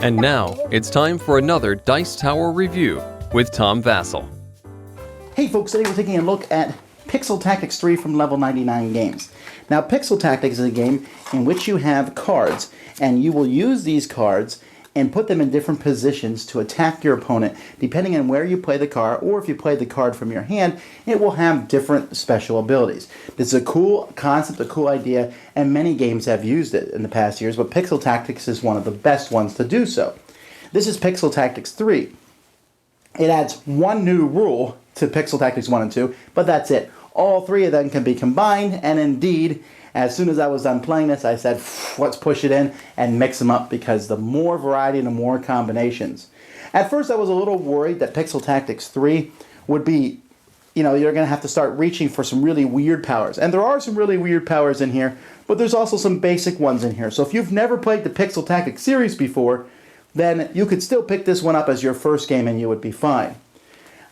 And now, it's time for another Dice Tower review with Tom Vasel. Hey folks, today we're taking a look at Pixel Tactics 3 from Level 99 Games. Now, Pixel Tactics is a game in which you have cards, and you will use these cards and put them in different positions to attack your opponent. Depending on where you play the card, or if you play the card from your hand, it will have different special abilities. This is a cool concept, a cool idea, and many games have used it in the past years, but Pixel Tactics is one of the best ones to do so. This is Pixel Tactics 3. It adds one new rule to Pixel Tactics 1 and 2, but that's it. All three of them can be combined, and indeed, as soon as I was done playing this, I said, let's push it in and mix them up, because the more variety and the more combinations. At first, I was a little worried that Pixel Tactics 3 would be, you're going to have to start reaching for some really weird powers. And there are some really weird powers in here, but there's also some basic ones in here. So if you've never played the Pixel Tactics series before, then you could still pick this one up as your first game and you would be fine.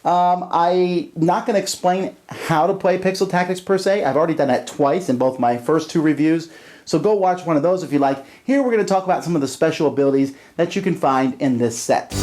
I'm not going to explain how to play Pixel Tactics per se. I've already done that twice in both my first two reviews, so go watch one of those if you like. Here we're going to talk about some of the special abilities that you can find in this set.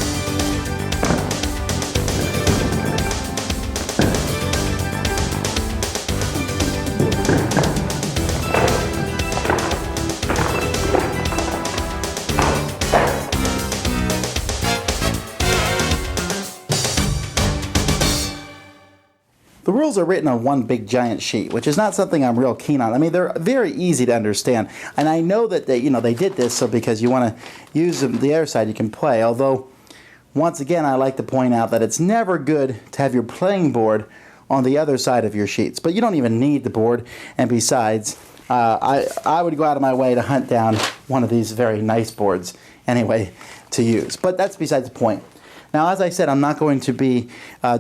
The rules are written on one big giant sheet, which is not something I'm real keen on. I mean, they're very easy to understand, and I know that they did this so because you want to use them, the other side you can play. Although, once again, I like to point out that it's never good to have your playing board on the other side of your sheets. But you don't even need the board, and besides, I would go out of my way to hunt down one of these very nice boards anyway to use. But that's besides the point. Now, as I said, I'm not going to be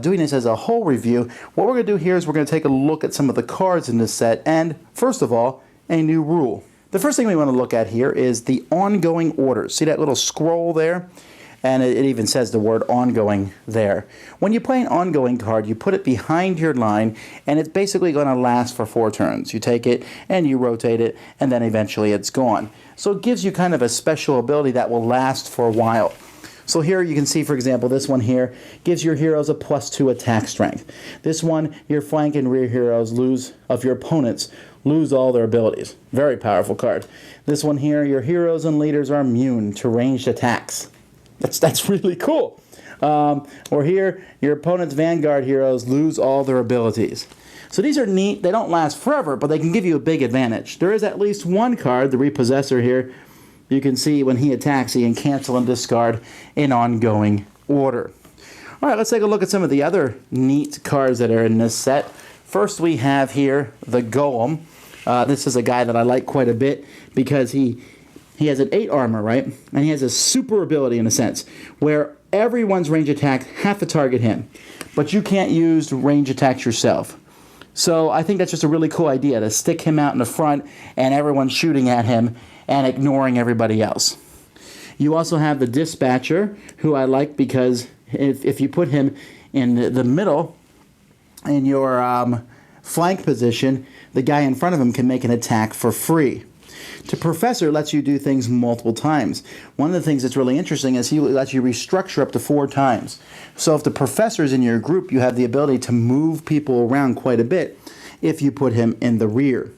doing this as a whole review. What we're going to do here is we're going to take a look at some of the cards in this set, and first of all, a new rule. The first thing we want to look at here is the ongoing orders. See that little scroll there? And it even says the word ongoing there. When you play an ongoing card, you put it behind your line, and it's basically going to last for 4 turns. You take it, and you rotate it, and then eventually it's gone. So it gives you kind of a special ability that will last for a while. So here you can see, for example, this one here gives your heroes a +2 attack strength. This one, your flank and rear heroes of your opponents lose all their abilities. Very powerful card. This one here, your heroes and leaders are immune to ranged attacks. That's really cool. Or here, your opponent's vanguard heroes lose all their abilities. So these are neat. They don't last forever, but they can give you a big advantage. There is at least one card, the Repossessor here. You can see when he attacks, he can cancel and discard in ongoing order. All right, let's take a look at some of the other neat cards that are in this set. First, we have here the Golem. This is a guy that I like quite a bit because he has an 8 armor, right? And he has a super ability in a sense, where everyone's range attacks have to target him. But you can't use range attacks yourself. So I think that's just a really cool idea, to stick him out in the front and everyone's shooting at him and ignoring everybody else. You also have the Dispatcher, who I like because if you put him in the middle, in your flank position, the guy in front of him can make an attack for free. The Professor lets you do things multiple times. One of the things that's really interesting is he lets you restructure up to 4 times. So if the Professor's in your group, you have the ability to move people around quite a bit if you put him in the rear.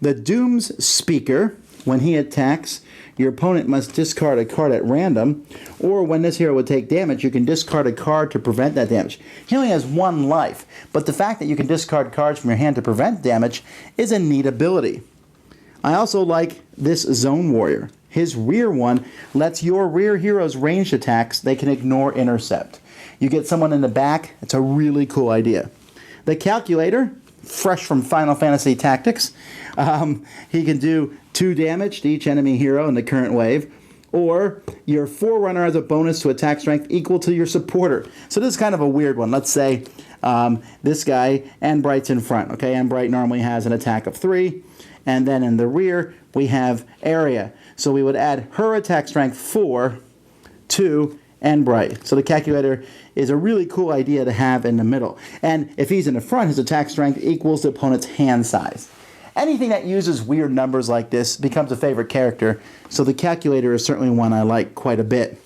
The Doom's Speaker, when he attacks, your opponent must discard a card at random, or when this hero would take damage, you can discard a card to prevent that damage. He only has 1 life, but the fact that you can discard cards from your hand to prevent damage is a neat ability. I also like this Zone Warrior. His rear one lets your rear heroes ranged attacks they can ignore intercept. You get someone in the back, it's a really cool idea. The Calculator, fresh from Final Fantasy Tactics, he can do 2 damage to each enemy hero in the current wave, or your Forerunner has a bonus to attack strength equal to your supporter. So this is kind of a weird one. Let's say this guy, Anbright's in front. Okay, Anbright normally has an attack of 3, and then in the rear we have Area. So we would add her attack strength 4 to Anbright. So the Calculator is a really cool idea to have in the middle. And if he's in the front, his attack strength equals the opponent's hand size. anything that uses weird numbers like this becomes a favorite character. So the calculator is certainly one I like quite a bit.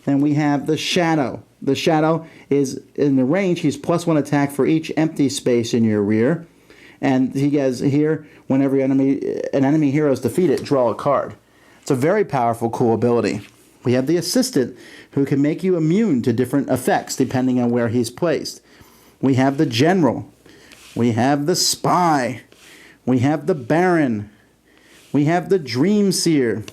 Then we have the Shadow. The Shadow is in the range. He's +1 attack for each empty space in your rear. And he has here, whenever an enemy hero is defeated, draw a card. It's a very powerful, cool ability. We have the Assistant, who can make you immune to different effects depending on where he's placed. We have the General. We have the Spy. We have the Baron. We have the Dream Seer.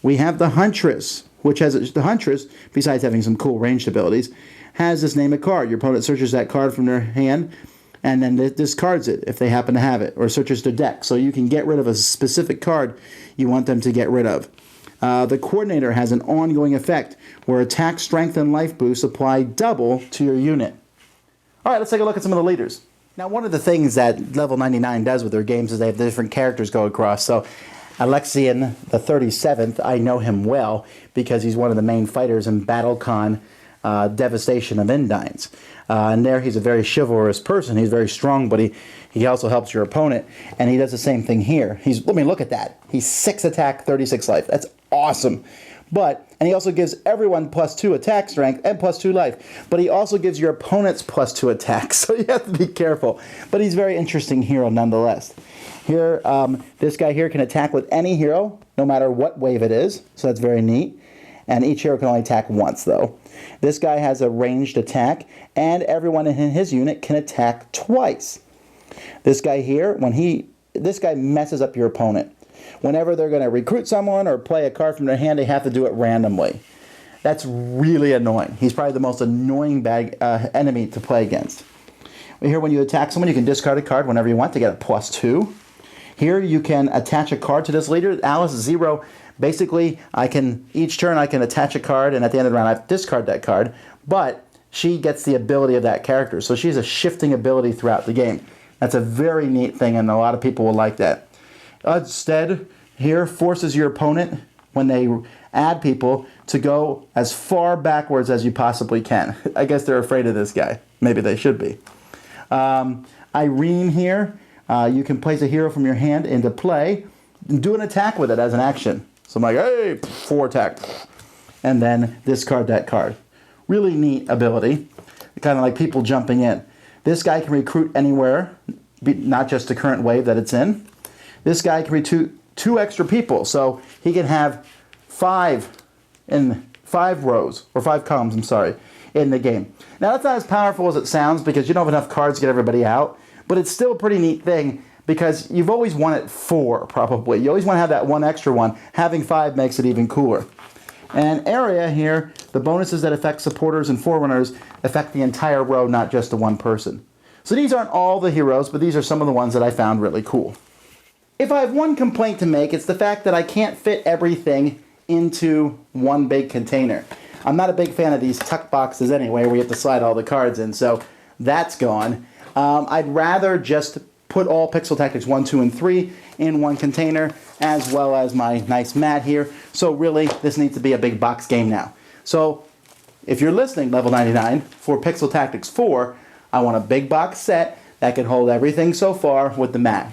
We have the Huntress, which has the Huntress, besides having some cool ranged abilities, has this name a card. Your opponent searches that card from their hand and then discards it if they happen to have it, or searches their deck. So you can get rid of a specific card you want them to get rid of. The Coordinator has an ongoing effect where attack, strength, and life boosts apply double to your unit. All right, let's take a look at some of the leaders. Now, one of the things that Level 99 does with their games is they have the different characters go across. So Alexian the 37th, I know him well because he's one of the main fighters in BattleCon Devastation of Endines. And there he's a very chivalrous person. He's very strong, but he also helps your opponent. And he does the same thing here. Let me look at that. He's 6 attack, 36 life. That's awesome. And he also gives everyone +2 attack strength and +2 life. But he also gives your opponents +2 attack, so you have to be careful. But he's a very interesting hero nonetheless. Here, this guy here can attack with any hero, no matter what wave it is. So that's very neat. And each hero can only attack once, though. This guy has a ranged attack, and everyone in his unit can attack twice. This guy here, this guy messes up your opponent. Whenever they're going to recruit someone or play a card from their hand, they have to do it randomly. That's really annoying. He's probably the most annoying enemy to play against. Here, when you attack someone, you can discard a card whenever you want to get a +2. Here, you can attach a card to this leader. Alice 0. Basically, each turn I can attach a card, and at the end of the round, I have to discard that card. But she gets the ability of that character, so she has a shifting ability throughout the game. That's a very neat thing, and a lot of people will like that. Instead, here forces your opponent, when they add people, to go as far backwards as you possibly can. I guess they're afraid of this guy. Maybe they should be. Irene here, you can place a hero from your hand into play and do an attack with it as an action. So I'm like, hey, 4 attack. And then discard that card. Really neat ability. Kind of like people jumping in. This guy can recruit anywhere, not just the current wave that it's in. This guy can recruit 2 extra people. So he can have 5 rows, or 5 columns, in the game. Now that's not as powerful as it sounds because you don't have enough cards to get everybody out. But it's still a pretty neat thing because you've always wanted 4, probably. You always want to have that 1 extra one. Having 5 makes it even cooler. And area here, the bonuses that affect supporters and forerunners affect the entire row, not just the one person. So these aren't all the heroes, but these are some of the ones that I found really cool. If I have one complaint to make, it's the fact that I can't fit everything into one big container. I'm not a big fan of these tuck boxes anyway, where you have to slide all the cards in, so that's gone. I'd rather just put all Pixel Tactics 1, 2, and 3 in one container, as well as my nice mat here. So really, this needs to be a big box game now. So if you're listening, Level 99, for Pixel Tactics 4, I want a big box set that can hold everything so far with the mat.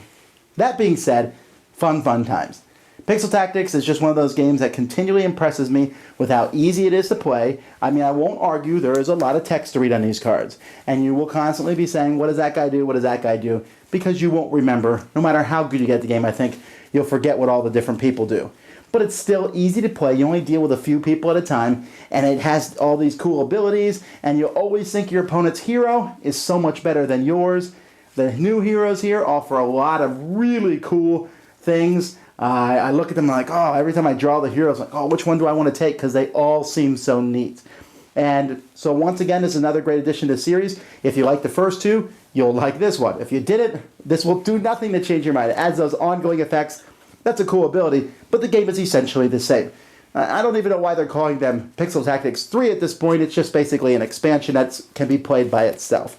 That being said, fun times. Pixel Tactics is just one of those games that continually impresses me with how easy it is to play. I mean, I won't argue, there is a lot of text to read on these cards. And you will constantly be saying, what does that guy do, what does that guy do? Because you won't remember. No matter how good you get at the game, I think you'll forget what all the different people do. But it's still easy to play. You only deal with a few people at a time. And it has all these cool abilities. And you always think your opponent's hero is so much better than yours. The new heroes here offer a lot of really cool things. I look at them like, oh, every time I draw the heroes, like, oh, which one do I want to take? Because they all seem so neat. And so once again, this is another great addition to the series. If you like the first 2, you'll like this one. If you didn't, this will do nothing to change your mind. It adds those ongoing effects. That's a cool ability, but the game is essentially the same. I don't even know why they're calling them Pixel Tactics 3 at this point. It's just basically an expansion that can be played by itself.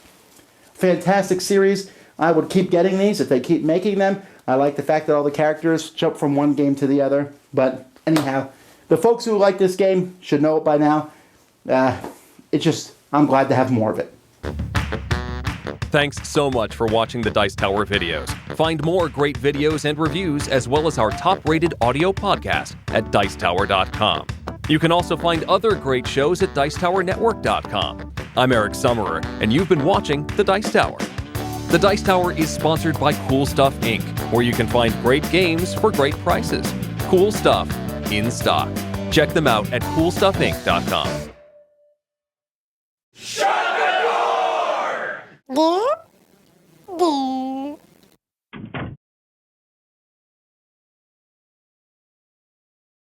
Fantastic series. I would keep getting these if they keep making them. I like the fact that all the characters jump from one game to the other. But anyhow, the folks who like this game should know it by now. I'm glad to have more of it. Thanks so much for watching the Dice Tower videos. Find more great videos and reviews as well as our top-rated audio podcast at Dicetower.com. You can also find other great shows at Dicetowernetwork.com. I'm Eric Summerer, and you've been watching The Dice Tower. The Dice Tower is sponsored by Cool Stuff Inc., where you can find great games for great prices. Cool stuff in stock. Check them out at CoolStuffInc.com.